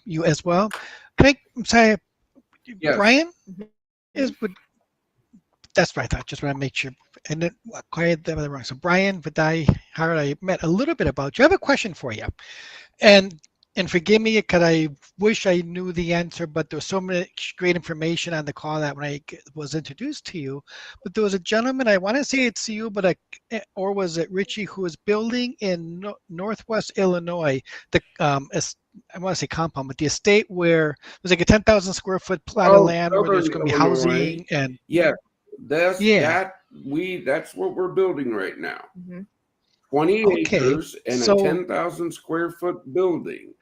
you as well. Can I say, Yes. Brian is would that's what I thought. Just want to make sure. And then quiet them wrong. So Brian Vidai Howard, I met a little bit about you. I have a question for you. And and forgive me because I wish I knew the answer, but there was so much great information on the call that when was introduced to you, but there was a gentleman, I want to say it's you, but or was it Richie, who was building in Northwest Illinois, I want to say compound, but the estate where it was like a 10,000 square foot plot of Oh, land where there's Southern going to be Illinois. housing and Yeah, that's yeah. that's what we're building right now. Mm-hmm. 20 Okay. acres and a So 10,000 square foot building.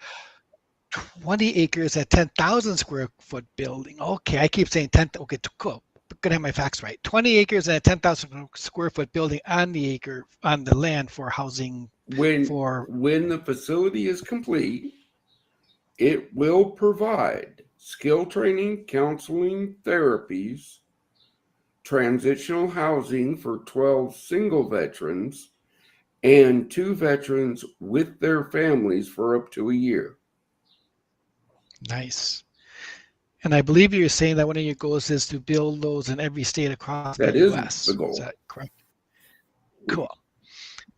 20 acres at 10,000 square foot building. Okay, I keep saying 10. Okay, cool. Gonna have my facts right. 20 acres and a 10,000 square foot building on the land for housing for. When the facility is complete, it will provide skill training, counseling, therapies, transitional housing for 12 single veterans, and 2 veterans with their families for up to a year. Nice. And I believe you're saying that one of your goals is to build those in every state across the That is U.S. the Is goal. that correct? Cool.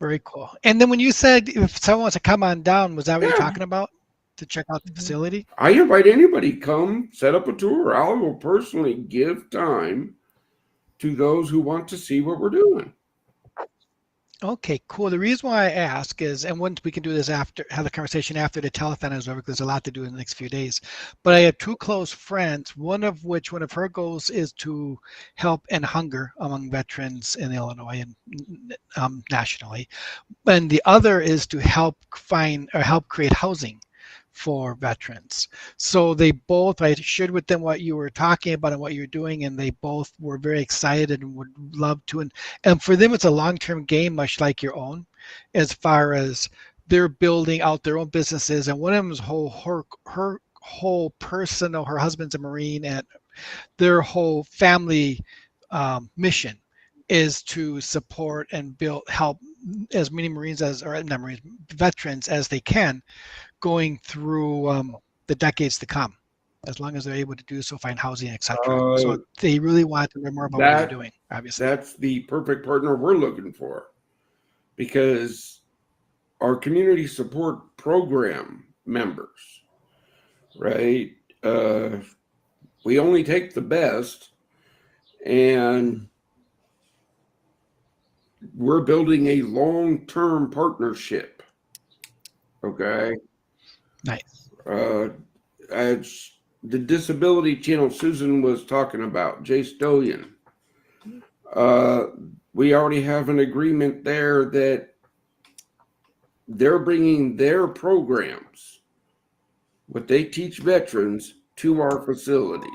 Very cool. And then when you said if someone wants to come on down, was that what you're Yeah, talking about? To check out the facility? I invite anybody come set up a tour. I will personally give time to those who want to see what we're doing. Okay, cool. The reason why I ask is, and once we can do this after, have the conversation after the telethon is over, because there's a lot to do in the next few days. But I have two close friends, one of her goals is to help end hunger among veterans in Illinois and nationally. And the other is to help create housing for veterans. So they both, I shared with them what you were talking about and what you're doing, and they both were very excited and would love to. And for them, it's a long-term game, much like your own, as far as they're building out their own businesses. And one of them is her whole personal, her husband's a Marine, and their whole family mission is to support and help as many Marines or not Marines, veterans as they can going through the decades to come, as long as they're able to do so, find housing, etc. Uh, So they really want to learn more about what you're that doing, obviously. that's the perfect partner we're looking for, because our community support program members, right? We only take the best, and we're building a long-term partnership. Okay. Nice. As the disability channel Susan was talking about, Jay Stolian, uh, we already have an agreement there that they're bringing their programs, what they teach veterans, to our facilities.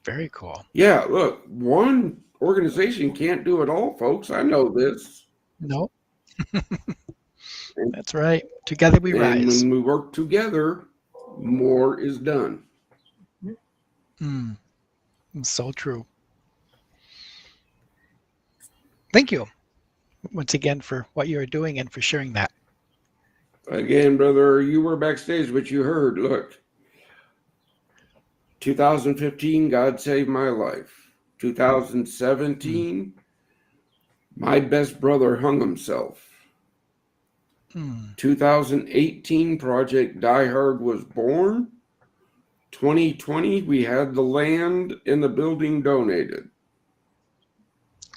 Very cool. Yeah, look, one organization can't do it all, folks. I know this. No, that's right. Together we And rise. when we work together, more is done. So true. Thank you once again for what you're doing and for sharing that. Again, brother, you were backstage, but you heard, look, 2015, God saved my life. 2017, my best brother hung himself. 2018, Project Die Hard was born. 2020, we had the land and the building donated.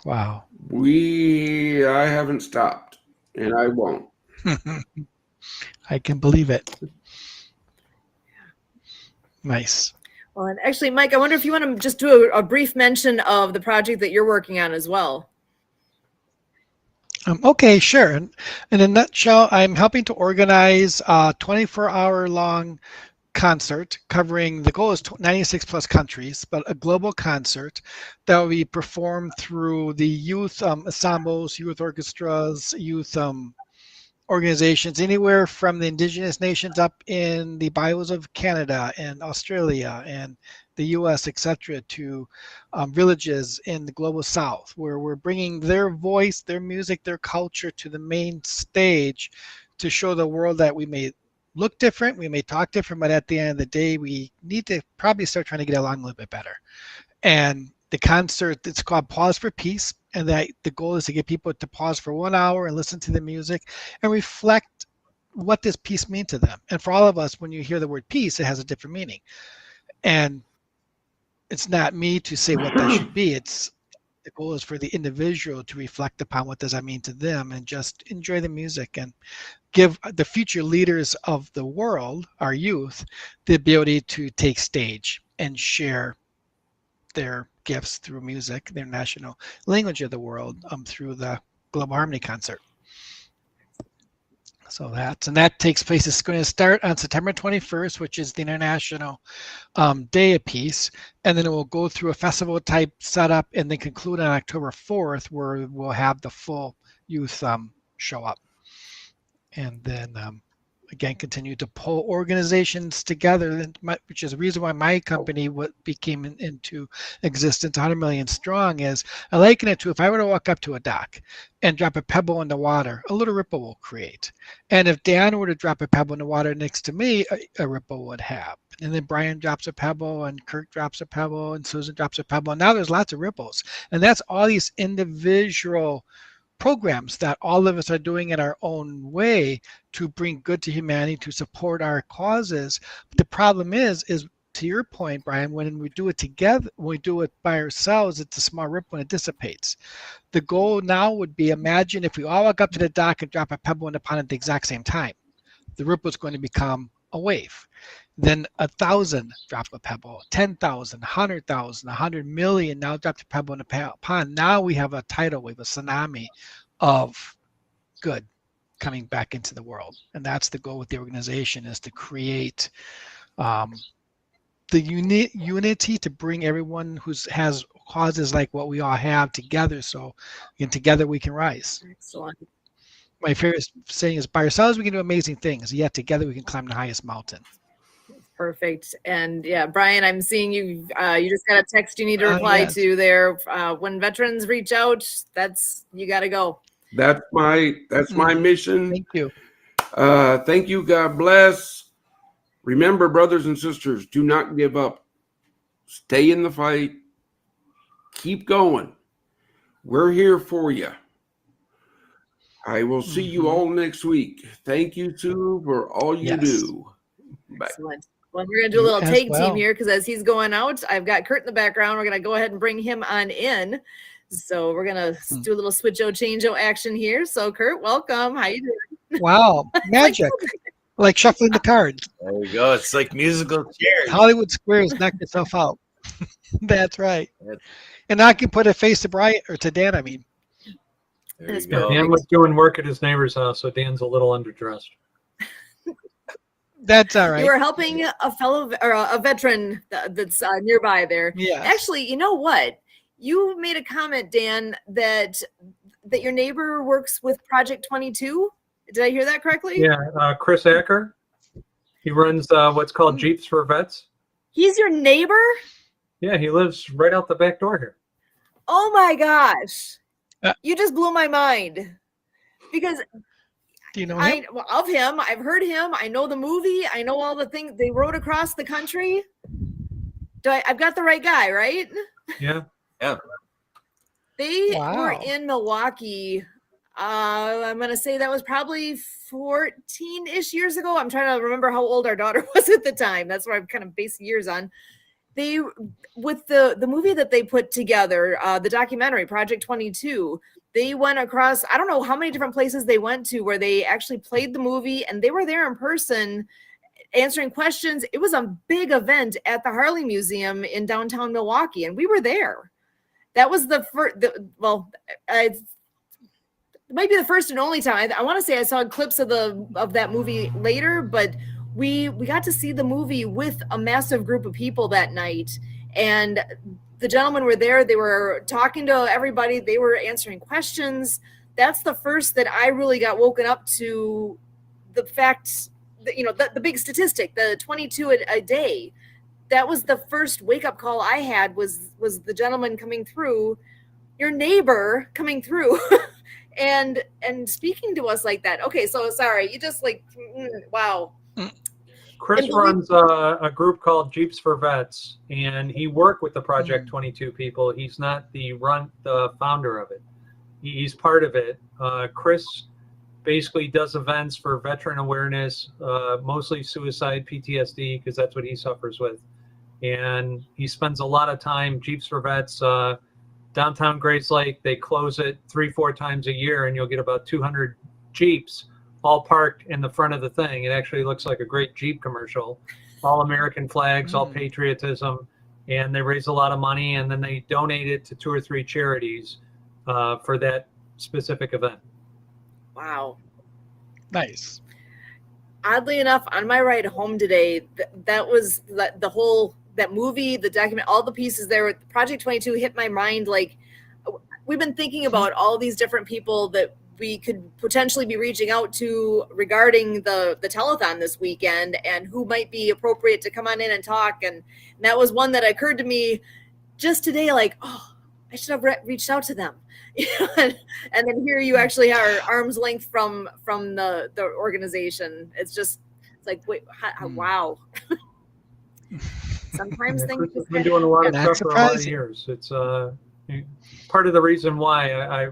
Wow. I haven't stopped, and I won't. I can believe it. Nice. Well, and actually, Mike, I wonder if you want to just do a brief mention of the project that you're working on as well. Okay, sure. In a nutshell, I'm helping to organize a 24-hour-long concert covering, the goal is 96 plus countries, but a global concert that will be performed through the youth ensembles, youth orchestras, youth organizations, anywhere from the indigenous nations up in the bayous of Canada and Australia and the US, etc., to villages in the global south, where we're bringing their voice, their music, their culture to the main stage to show the world that we made look different, we may talk different, but at the end of the day, we need to probably start trying to get along a little bit better. And the concert, it's called Pause for Peace, and that the goal is to get people to pause for 1 hour and listen to the music and reflect what does peace mean to them. And for all of us, when you hear the word peace, it has a different meaning. And it's not me to say what that should be. It's the goal is for the individual to reflect upon what does that mean to them and just enjoy the music and give the future leaders of the world, our youth, the ability to take stage and share their gifts through music, their national language of the world, through the Global Harmony Concert. So that takes place. It's going to start on September 21st, which is the International Day of Peace, and then it will go through a festival type setup, and then conclude on October 4th, where we'll have the full youth show up, and then again continue to pull organizations together, which is the reason why my company became into existence 100 million strong. Is I liken it to if I were to walk up to a dock and drop a pebble in the water, a little ripple will create. And if Dan were to drop a pebble in the water next to me, a ripple would happen. And then Brian drops a pebble, and Kirk drops a pebble, and Susan drops a pebble. And now there's lots of ripples. And that's all these individual programs that all of us are doing in our own way to bring good to humanity, to support our causes. But the problem is to your point, Brian, when we do it together, when we do it by ourselves, it's a small ripple and it dissipates. The goal now would be, imagine if we all walk up to the dock and drop a pebble in the pond at the exact same time. The ripple is going to become a wave. Then 1,000 drop a pebble, 10,000, 100,000, 100 million now drop a pebble in the pond. Now we have a tidal wave, a tsunami of good coming back into the world. And that's the goal with the organization, is to create the unity to bring everyone who has causes like what we all have together, so together we can rise. Excellent. My favorite saying is, by ourselves we can do amazing things, yet together we can climb the highest mountain. Perfect. And yeah, Brian, I'm seeing you. You just got a text you need to reply yes. to there. When veterans reach out, you got to go. That's my mission. Thank you. Thank you. God bless. Remember, brothers and sisters, do not give up. Stay in the fight. Keep going. We're here for you. I will see you all next week. Thank you, Sue, for all you do. Bye. Excellent. Well, we're going to do a little tag team here, because as he's going out, I've got Kurt in the background. We're going to go ahead and bring him on in. So we're going to do a little switch-o-change-o action here. So, Kurt, welcome. How you doing? Wow. Magic. Like shuffling the cards. There we go. It's like musical chairs. Hollywood Squares, knock yourself out. That's right. And now I can put a face to Brian, or to Dan, I mean. There you go. Dan was doing work at his neighbor's house, so Dan's a little underdressed. That's all right. You were helping a veteran that's nearby there. Yeah. Actually, you know what? You made a comment, Dan, that your neighbor works with Project 22. Did I hear that correctly? Yeah, Chris Acker. He runs what's called Jeeps for Vets. He's your neighbor? Yeah, he lives right out the back door here. Oh my gosh. You just blew my mind. Because do you know him? Of him, I've heard him. I know the movie. I know all the things they rode across the country. I've got the right guy, right? Yeah. Yeah. They were in Milwaukee. I'm going to say that was probably 14-ish years ago. I'm trying to remember how old our daughter was at the time. That's what I'm kind of basing years on. They, with the movie that they put together, the documentary Project 22, they went across, I don't know how many different places they went to where they actually played the movie, and they were there in person answering questions. It was a big event at the Harley Museum in downtown Milwaukee, and we were there. That was the first, it might be the first and only time. I want to say I saw clips of that movie later, but we got to see the movie with a massive group of people that night. And the gentlemen were there. They were talking to everybody. They were answering questions. That's the first that I really got woken up to the fact that, the big statistic, the 22 a day. That was the first wake-up call I had was the gentleman coming through, your neighbor coming through and speaking to us like that. Okay, so sorry, you just wow. Chris runs a group called Jeeps for Vets, and he worked with the Project 22 people. He's not the founder of it. He's part of it. Chris basically does events for veteran awareness, mostly suicide, PTSD, because that's what he suffers with. And he spends a lot of time, Jeeps for Vets, downtown Grace Lake. They close it 3-4 times a year, and you'll get about 200 Jeeps all parked in the front of the thing. It actually looks like a great Jeep commercial. All American flags, all patriotism, and they raise a lot of money, and then they donate it to 2 or 3 charities for that specific event. Wow. Nice. Oddly enough, on my ride home today, that was the whole, that movie, the document, all the pieces there. Project 22 hit my mind. Like, we've been thinking about all these different people that we could potentially be reaching out to regarding the telethon this weekend and who might be appropriate to come on in and talk. And that was one that occurred to me just today, like, oh, I should have reached out to them. And then here you actually are arm's length from the organization. It's like, wait, wow. Sometimes things Chris has been doing a lot of stuff for a lot of years. It's part of the reason why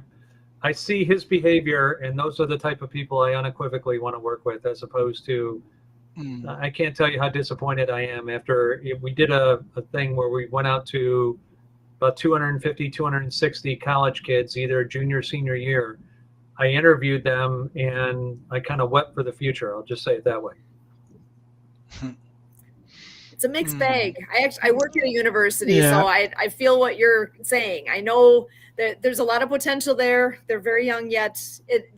I see his behavior, and those are the type of people I unequivocally want to work with, as opposed to, I can't tell you how disappointed I am after we did a thing where we went out to about 250, 260 college kids, either junior, senior year. I interviewed them, and I kind of wept for the future. I'll just say it that way. It's a mixed bag. I work at a university, so I feel what you're saying. I know that there's a lot of potential there. They're very young yet. It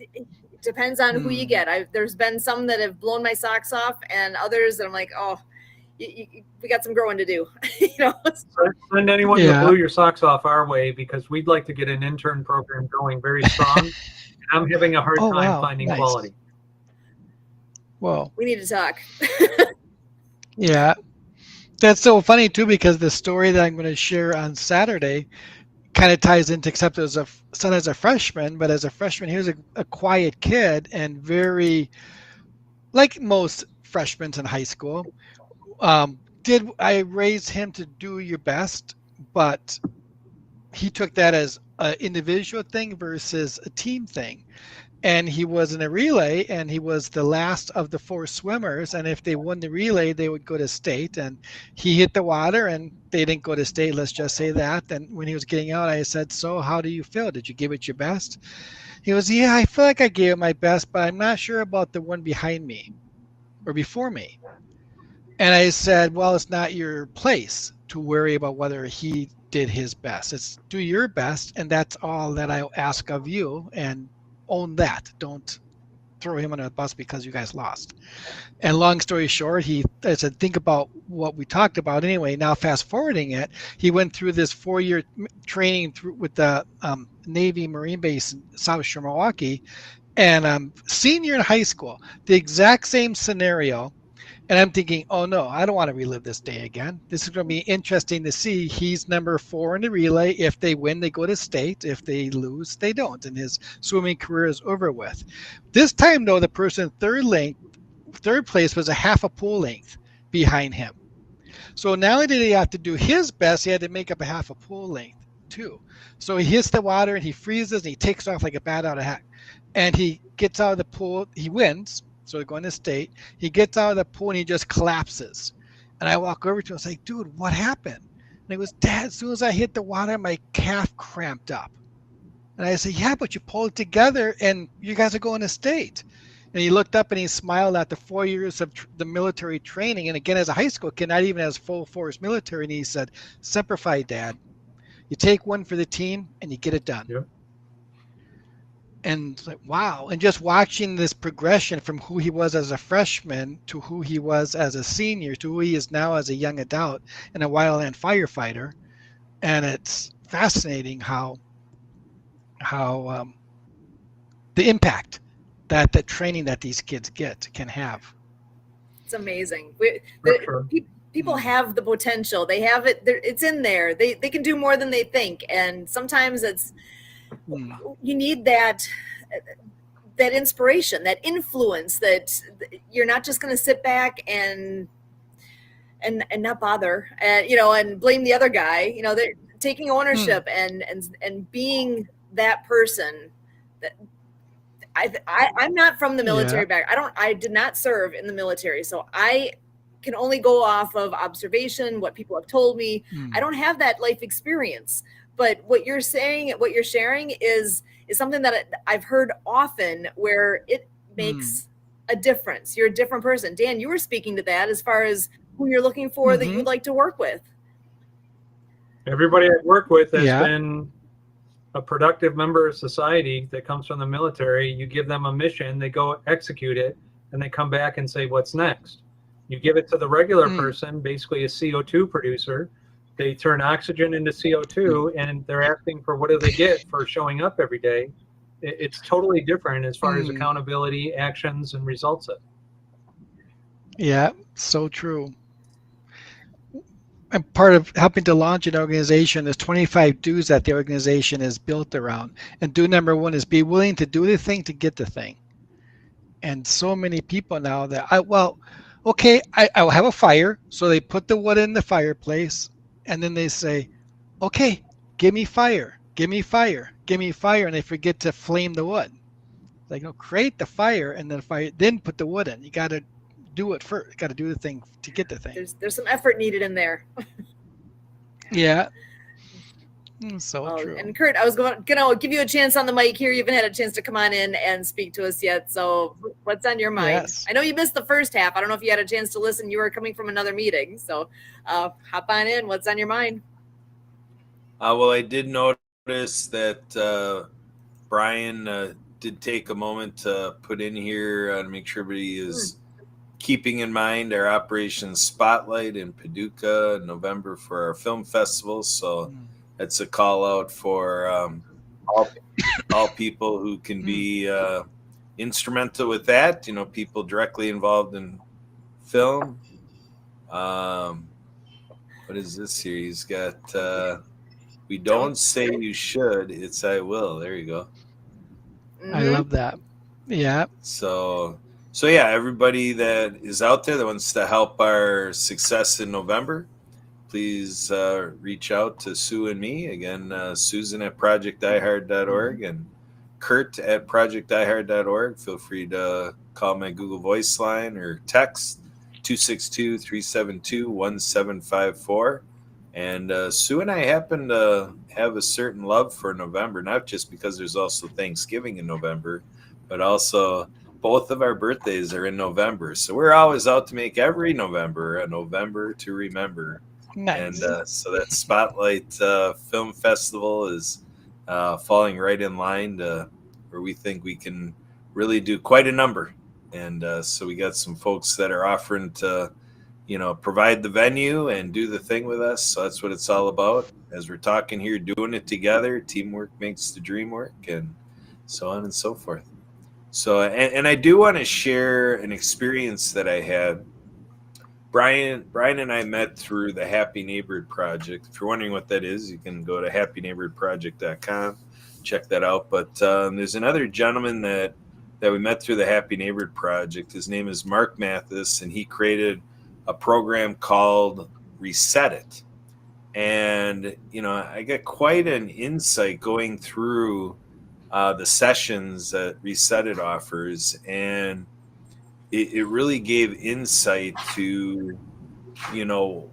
depends on who you get. There's been some that have blown my socks off, and others that I'm like, oh, we got some growing to do. Send anyone that blew your socks off our way, because we'd like to get an intern program going very strong. I'm having a hard time finding quality. Well, we need to talk. Yeah. That's so funny too, because the story that I'm going to share on Saturday kind of ties into, except as a son as a freshman, but as a freshman, he was a quiet kid and very, like most freshmen in high school. Did I raise him to do your best, but he took that as an individual thing versus a team thing. And he was in a relay, and he was the last of the 4 swimmers. And if they won the relay, they would go to state. And he hit the water, and they didn't go to state. Let's just say that. And when he was getting out, I said, "So how do you feel? Did you give it your best?" He goes, "Yeah, I feel like I gave it my best, but I'm not sure about the one behind me or before me." And I said, "Well, it's not your place to worry about whether he did his best. It's do your best, and that's all that I ask of you. And own that. Don't throw him under the bus because you guys lost." And long story short, I said, think about what we talked about anyway. Now, fast forwarding it, he went through this 4-year training with the Navy Marine Base in South Shore, Milwaukee, and senior in high school, the exact same scenario. And I'm thinking, oh no, I don't want to relive this day again. This is going to be interesting to see. He's number 4 in the relay. If they win, they go to state. If they lose, they don't. And his swimming career is over with. This time, though, the person third place was a half a pool length behind him. So not only did he have to do his best, he had to make up a half a pool length too. So he hits the water and he freezes and he takes off like a bat out of heck. And he gets out of the pool. He wins. So they're going to state. He gets out of the pool and he just collapses. And I walk over to him and say, "Dude, what happened?" And he goes, "Dad, as soon as I hit the water, my calf cramped up." And I said, "Yeah, but you pulled it together and you guys are going to state." And he looked up and he smiled at the 4 years of the military training. And again, as a high school kid, not even as full force military. And he said, "Semper Fi, Dad. You take one for the team and you get it done." Yep. And like, wow. And just watching this progression from who he was as a freshman to who he was as a senior to who he is now as a young adult and a wildland firefighter. And it's fascinating how the impact that the training that these kids get can have. It's amazing. People have the potential. They have it. It's in there. They can do more than they think. And sometimes you need that that inspiration, that influence, that you're not just going to sit back and not bother, and blame the other guy. They're taking ownership and being that person. That I'm not from the military back. I did not serve in the military, so I can only go off of observation, what people have told me. I don't have that life experience, but what you're saying, what you're sharing is something that I've heard often, where it makes a difference. You're a different person. Dan, you were speaking to that as far as who you're looking for that you'd like to work with. Everybody I've worked with has been a productive member of society that comes from the military. You give them a mission, they go execute it, and they come back and say, what's next? You give it to the regular person, basically a CO2 producer. They turn oxygen into CO2, and they're asking for what do they get for showing up every day. It's totally different as far as accountability, actions, and results. Yeah, so true. And part of helping to launch an organization, there's 25 do's that the organization is built around. And do number 1 is be willing to do the thing to get the thing. And so many people now that I'll have a fire. So they put the wood in the fireplace, and then they say, okay, give me fire, give me fire, give me fire. And they forget to flame the wood. Like, create the fire, and then put the wood in. You got to do it first. You got to do the thing to get the thing. There's some effort needed in there. Yeah. So true. And Kurt, I was going to give you a chance on the mic here. You haven't had a chance to come on in and speak to us yet. So what's on your mind? Yes. I know you missed the first half. I don't know if you had a chance to listen. You were coming from another meeting. So hop on in. What's on your mind? Well, I did notice that Brian did take a moment to put in here to make sure everybody is keeping in mind our Operation Spotlight in Paducah in November for our film festival. So that's a call out for all people who can be instrumental with that. People directly involved in film. What is this here? He's got we don't say you should, it's I will. There you go. I love that. Yeah. So yeah, everybody that is out there that wants to help our success in November, please reach out to Sue and me. Again, Susan at projectdiehard.org and Kurt at projectdiehard.org. Feel free to call my Google Voice line or text 262-372-1754. And Sue and I happen to have a certain love for November, not just because there's also Thanksgiving in November, but also both of our birthdays are in November. So we're always out to make every November a November to remember. Nice. And so that Spotlight Film Festival is falling right in line to where we think we can really do quite a number. And so we got some folks that are offering to, provide the venue and do the thing with us. So that's what it's all about. As we're talking here, doing it together, teamwork makes the dream work, and so on and so forth. So, and I do want to share an experience that I had. Brian and I met through the Happy Neighborhood Project. If you're wondering what that is, you can go to happyneighborhoodproject.com, check that out. But there's another gentleman that we met through the Happy Neighborhood Project. His name is Mark Mathis, and he created a program called Reset It. And, I got quite an insight going through the sessions that Reset It offers. And it really gave insight to,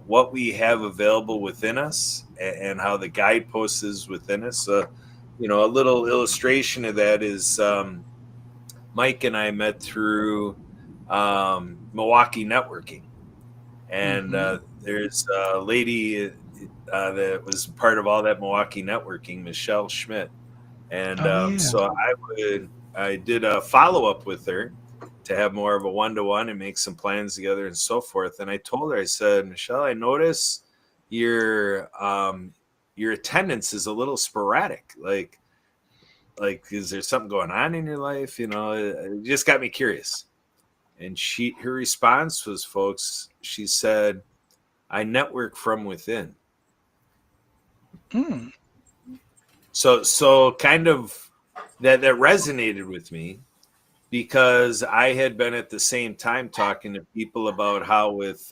what we have available within us and how the guidepost is within us. A little illustration of that is Mike and I met through Milwaukee Networking. And there's a lady that was part of all that Milwaukee Networking, Michelle Schmidt. And so I did a follow-up with her to have more of a one-to-one and make some plans together and so forth. And I told her, I said, Michelle, I notice your attendance is a little sporadic. Like, is there something going on in your life? It just got me curious. And her response was, folks, she said, I network from within. So kind of that resonated with me. because I had been at the same time talking to people about how with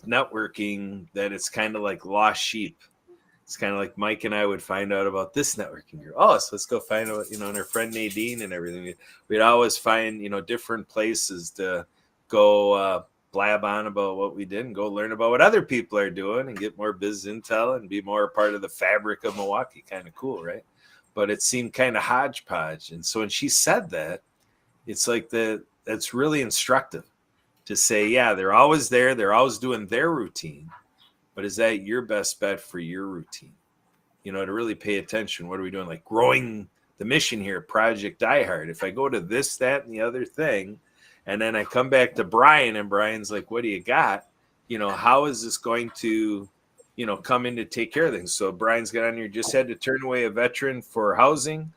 networking that it's kind of like lost sheep. It's kind of like Mike and I would find out about this networking group. Oh, so let's go find out, and our friend Nadine and everything. We'd always find, different places to go blab on about what we did and go learn about what other people are doing and get more biz intel and be more a part of the fabric of Milwaukee. Kind of cool, right? But it seemed kind of hodgepodge. And so when she said that, it's like that's really instructive to say, yeah, they're always there. They're always doing their routine. But is that your best bet for your routine? To really pay attention. What are we doing? Like growing the mission here, Project Die Hard. If I go to this, that, and the other thing, and then I come back to Brian and Brian's like, what do you got? How is this going to, come in to take care of things? So Brian's got on here, just had to turn away a veteran for housing,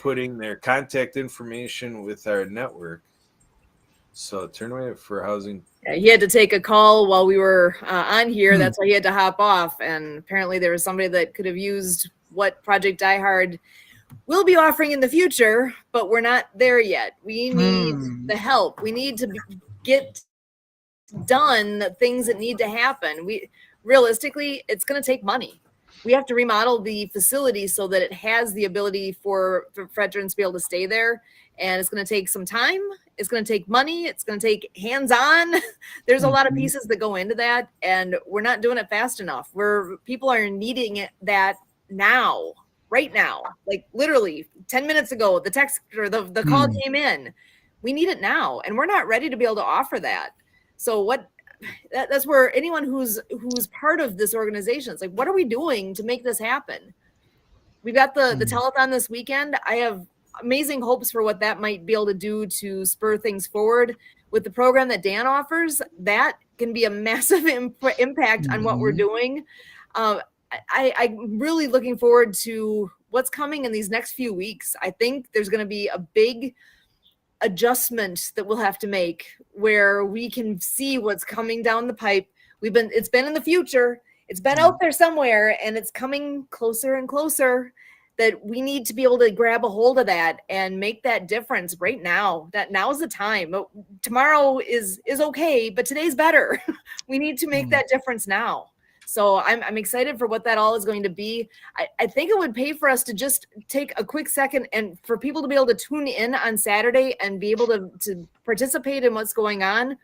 putting their contact information with our network. So turn away for housing. Yeah, he had to take a call while we were on here. That's why he had to hop off. And apparently there was somebody that could have used what Project Die Hard will be offering in the future, but we're not there yet. We need the help. We need to get done the things that need to happen. Realistically, it's going to take money. We have to remodel the facility so that it has the ability for veterans to be able to stay there. And it's going to take some time. It's going to take money. It's going to take hands-on. There's a lot of pieces that go into that, and we're not doing it fast enough. People are needing that now, right now, like literally 10 minutes ago, the text or the call came in. We need it now, and we're not ready to be able to offer that. So that's where anyone who's part of this organization, it's like, what are we doing to make this happen? We've got the telethon this weekend. I have amazing hopes for what that might be able to do to spur things forward. With the program that Dan offers, that can be a massive impact on what we're doing. I'm really looking forward to what's coming in these next few weeks. I think there's going to be a big adjustment that we'll have to make where we can see what's coming down the pipe. It's been in the future. It's been out there somewhere, and it's coming closer and closer. That we need to be able to grab a hold of that and make that difference right now. That now's the time. Tomorrow is okay, but today's better. We need to make that difference now. So I'm excited for what that all is going to be. I think it would pay for us to just take a quick second and for people to be able to tune in on Saturday and be able to participate in what's going on.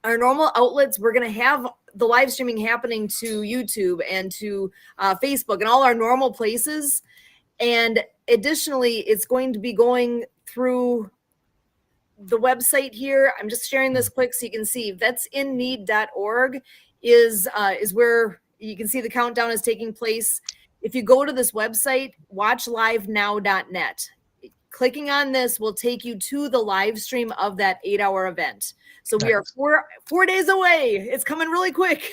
Our normal outlets, we're going to have the live streaming happening to YouTube and to Facebook and all our normal places. And additionally, it's going to be going through the website here. I'm just sharing this quick so you can see vetsinneed.org is where you can see the countdown is taking place. If you go to this website, watchlivenow.net. Clicking on this will take you to the live stream of that 8-hour event. So we are four days away. It's coming really quick.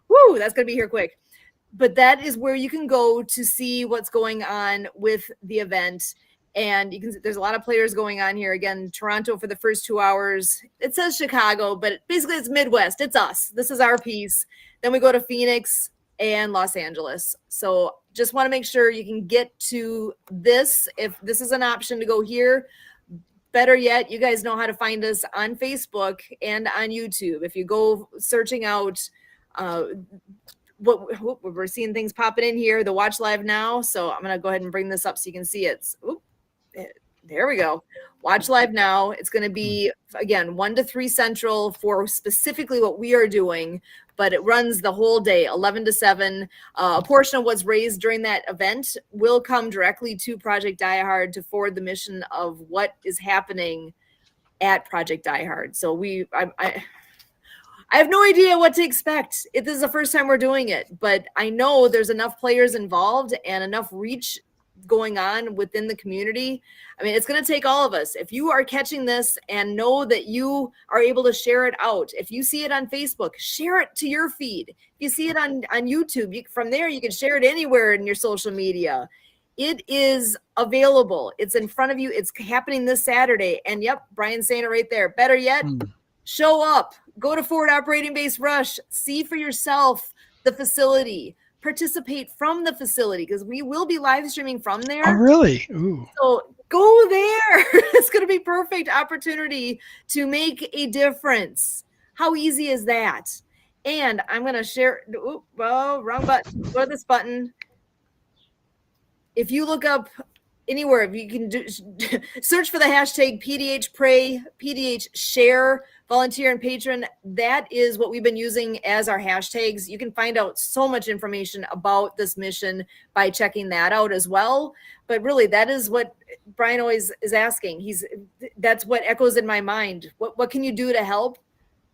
Woo, that's going to be here quick. But that is where you can go to see what's going on with the event. And there's a lot of players going on here. Again, Toronto for the first 2 hours. It says Chicago, but basically it's Midwest. It's us. This is our piece. Then we go to Phoenix and Los Angeles. So just want to make sure you can get to this. If this is an option to go here, better yet, you guys know how to find us on Facebook and on YouTube. If you go searching out what we're seeing things popping in here, the Watch Live Now. So I'm going to go ahead and bring this up so you can see it. There we go. Watch Live Now. It's going to be, again, 1 to 3 Central for specifically what we are doing, but it runs the whole day, 11 to 7. A portion of what's raised during that event will come directly to Project Die Hard to forward the mission of what is happening at Project Die Hard. So I have no idea what to expect. This is the first time we're doing it, but I know there's enough players involved and enough reach going on within the community. I mean, it's going to take all of us. If you are catching this and know that you are able to share it out, if you see it on Facebook, share it to your feed. If you see it on YouTube, from there, you can share it anywhere in your social media. It is available. It's in front of you. It's happening this Saturday. And yep, Brian's saying it right there. Better yet, show up, go to Forward Operating Base Rush, see for yourself the facility, participate from the facility because we will be live streaming from there. Oh, really? Ooh. So Go there. It's going to be perfect opportunity to make a difference. How easy is that? And I'm going to share. Well, wrong button. Go to this button. If you look up anywhere, if you can search for the hashtag PDH Pray, PDH Share, Volunteer and Patron. That is what we've been using as our hashtags. You can find out so much information about this mission by checking that out as well. But really, that is what Brian always is asking. That's what echoes in my mind. What can you do to help?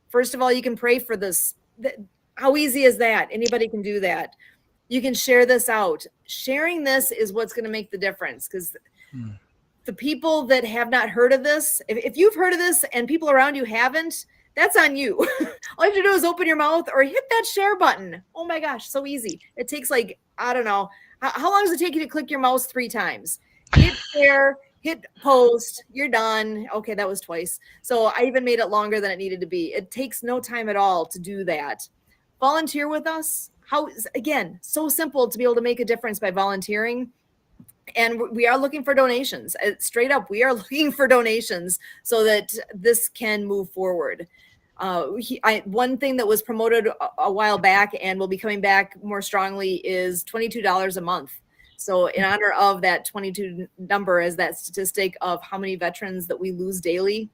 First of all, you can pray for this. How easy is that? Anybody can do that. You can share this out. Sharing this is what's going to make the difference, because the people that have not heard of this, if you've heard of this and people around you haven't, that's on you. All you have to do is open your mouth or hit that share button. Oh my gosh, so easy. It takes like, I don't know. How long does it take you to click your mouse 3 times? Hit share, hit post, you're done. Okay, that was twice. So I even made it longer than it needed to be. It takes no time at all to do that. Volunteer with us. Again, so simple to be able to make a difference by volunteering. And we are looking for donations. Straight up, we are looking for donations so that this can move forward. One thing that was promoted a while back and will be coming back more strongly is $22 a month. So in honor of that 22 number as that statistic of how many veterans that we lose daily,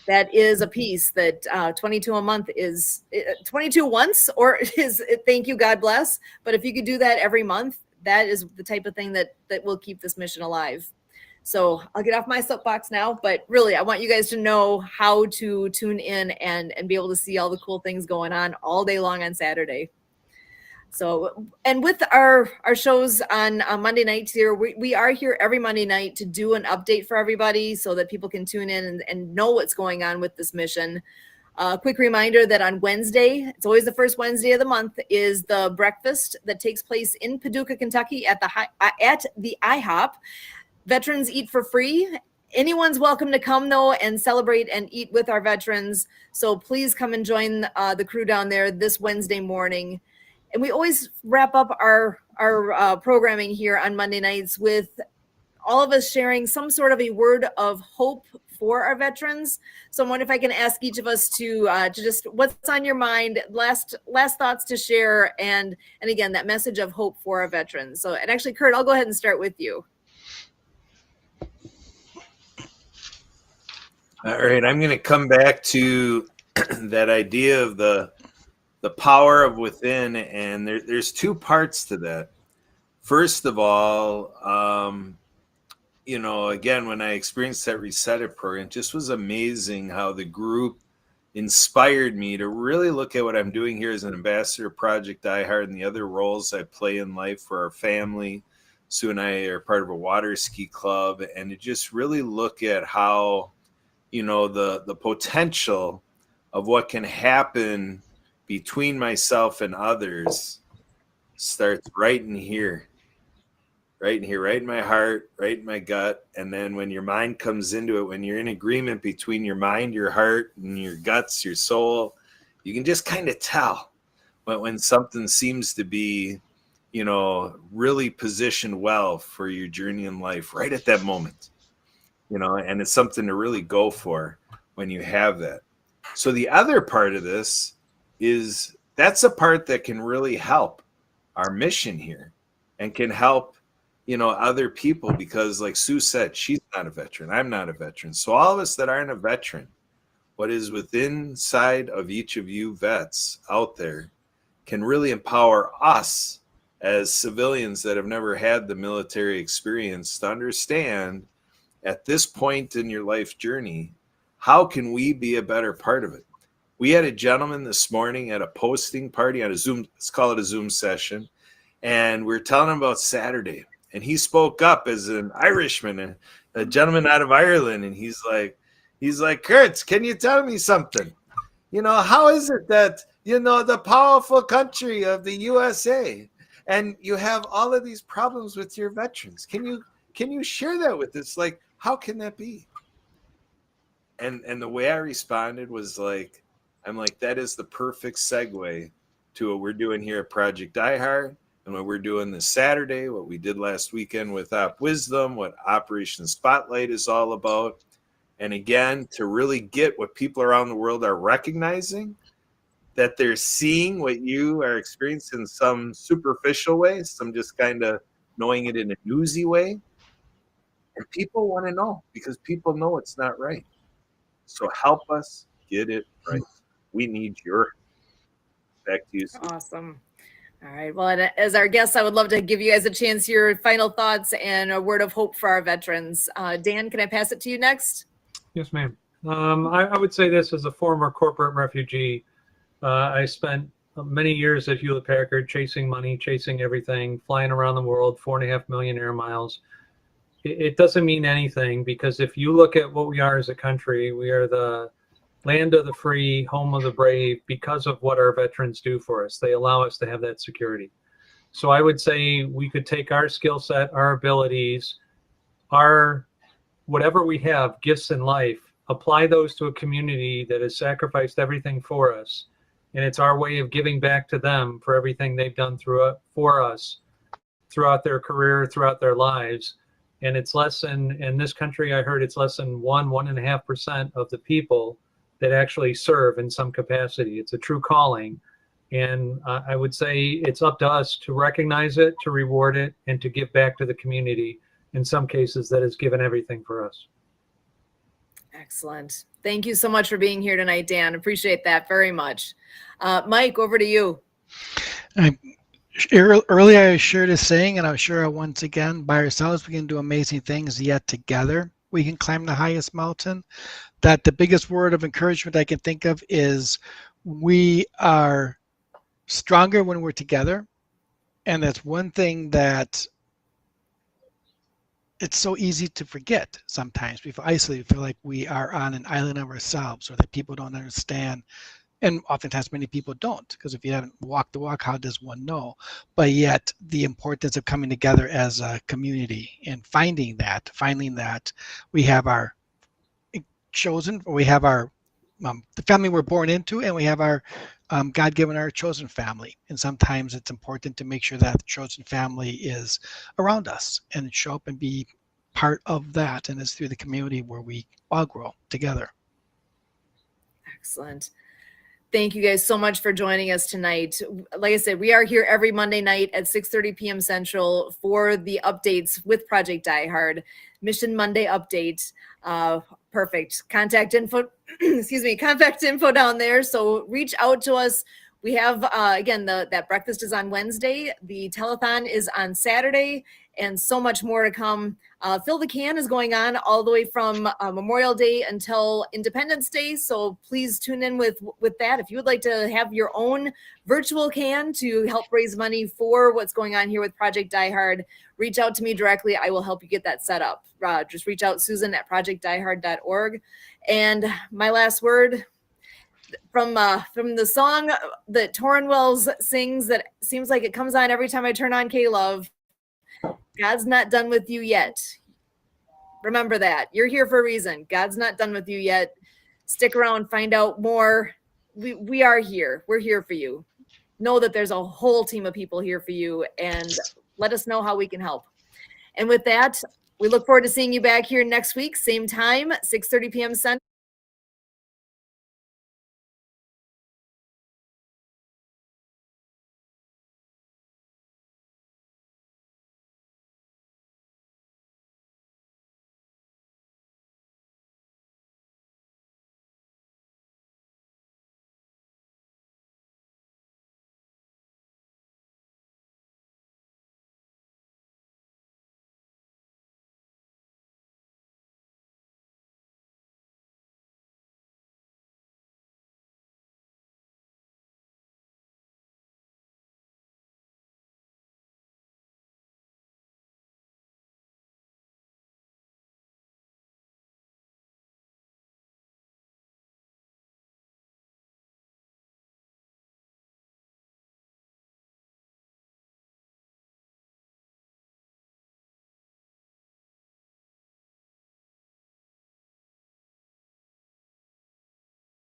that is a piece that 22 a month is 22 once, or is thank you, God bless. But if you could do that every month, that is the type of thing that will keep this mission alive. So I'll get off my soapbox now, but really I want you guys to know how to tune in and be able to see all the cool things going on all day long on Saturday. So, and with our shows on Monday nights here, we are here every Monday night to do an update for everybody so that people can tune in and know what's going on with this mission. Quick reminder that on Wednesday, it's always the first Wednesday of the month, is the breakfast that takes place in Paducah, Kentucky at the IHOP. Veterans eat for free. Anyone's welcome to come, though, and celebrate and eat with our veterans. So please come and join the crew down there this Wednesday morning. And we always wrap up our programming here on Monday nights with all of us sharing some sort of a word of hope for our veterans. So I wonder if I can ask each of us to just what's on your mind, last thoughts to share, and again, that message of hope for our veterans. So, and actually, Kurt, I'll go ahead and start with you. All right, I'm going to come back to that idea of the power of within, and there's 2 parts to that. First of all, again, when I experienced that Reset program, it just was amazing how the group inspired me to really look at what I'm doing here as an ambassador of Project iHeart and the other roles I play in life for our family. Sue and I are part of a water ski club, and to just really look at how, the potential of what can happen between myself and others starts right in here, right in my heart, right in my gut. And then when your mind comes into it, when you're in agreement between your mind, your heart, and your guts, your soul, you can just kind of tell when something seems to be, really positioned well for your journey in life right at that moment, and it's something to really go for when you have that. So the other part of this is that's a part that can really help our mission here and can help, other people, because like Sue said, she's not a veteran. I'm not a veteran. So all of us that aren't a veteran, what is within inside of each of you vets out there can really empower us as civilians that have never had the military experience to understand at this point in your life journey, how can we be a better part of it? We had a gentleman this morning at a posting party on a Zoom, let's call it a Zoom session, and we were telling him about Saturday. And he spoke up as an Irishman, a gentleman out of Ireland, and he's like, Kurt, can you tell me something? How is it that, the powerful country of the USA, and you have all of these problems with your veterans? Can you share that with us? Like, how can that be? And the way I responded was I'm like, that is the perfect segue to what we're doing here at Project iHeart and what we're doing this Saturday, what we did last weekend with Op Wisdom, what Operation Spotlight is all about. And again, to really get what people around the world are recognizing, that they're seeing what you are experiencing in some superficial way, some just kind of knowing it in a newsy way. And people want to know because people know it's not right. So help us get it right. We need your back to you, Sue. Awesome. All right. Well, and as our guests, I would love to give you guys a chance, your final thoughts and a word of hope for our veterans. Dan, can I pass it to you next? Yes, ma'am. I would say this as a former corporate refugee. I spent many years at Hewlett Packard chasing money, chasing everything, flying around the world, 4.5 million air miles. It doesn't mean anything, because if you look at what we are as a country, we are the land of the free, home of the brave, because of what our veterans do for us. They allow us to have that security. So I would say we could take our skill set, our abilities, our whatever we have, gifts in life, apply those to a community that has sacrificed everything for us. And it's our way of giving back to them for everything they've done for us throughout their career, throughout their lives. And it's less than, in this country, I heard it's less than 1.5% of the people that actually serve in some capacity. It's a true calling. And I would say it's up to us to recognize it, to reward it, and to give back to the community, in some cases, that has given everything for us. Excellent. Thank you so much for being here tonight, Dan. Appreciate that very much. Mike, over to you. Earlier, I was sure to saying, and I'm sure once again, by ourselves, we can do amazing things, yet together we can climb the highest mountain. That the biggest word of encouragement I can think of is we are stronger when we're together. And that's one thing that it's so easy to forget sometimes. We feel isolated, we feel like we are on an island of ourselves, or that people don't understand. And oftentimes many people don't, because if you haven't walked the walk, how does one know? But yet the importance of coming together as a community and finding that we have our chosen, or we have our the family we're born into, and we have our God-given, our chosen family. And sometimes it's important to make sure that the chosen family is around us and show up and be part of that. And it's through the community where we all grow together. Excellent. Thank you guys so much for joining us tonight. Like I said, we are here every Monday night at 6:30 p.m. Central for the updates with Project Die Hard, Mission Monday update. Perfect. Contact info, contact info down there. So reach out to us. We have, again, that breakfast is on Wednesday. The telethon is on Saturday, and so much more to come. Fill the Can is going on all the way from Memorial Day until Independence Day. So please tune in with that. If you would like to have your own virtual can to help raise money for what's going on here with Project Die Hard, reach out to me directly. I will help you get that set up. Just reach out, Susan, at projectdiehard.org. And my last word, from the song that Torrin Wells sings, that seems like it comes on every time I turn on K-Love. God's not done with you yet. Remember that. You're here for a reason. God's not done with you yet. Stick around, find out more. We are here. We're here for you. Know that there's a whole team of people here for you, and let us know how we can help. And with that, we look forward to seeing you back here next week, same time, 6:30 p.m. Central.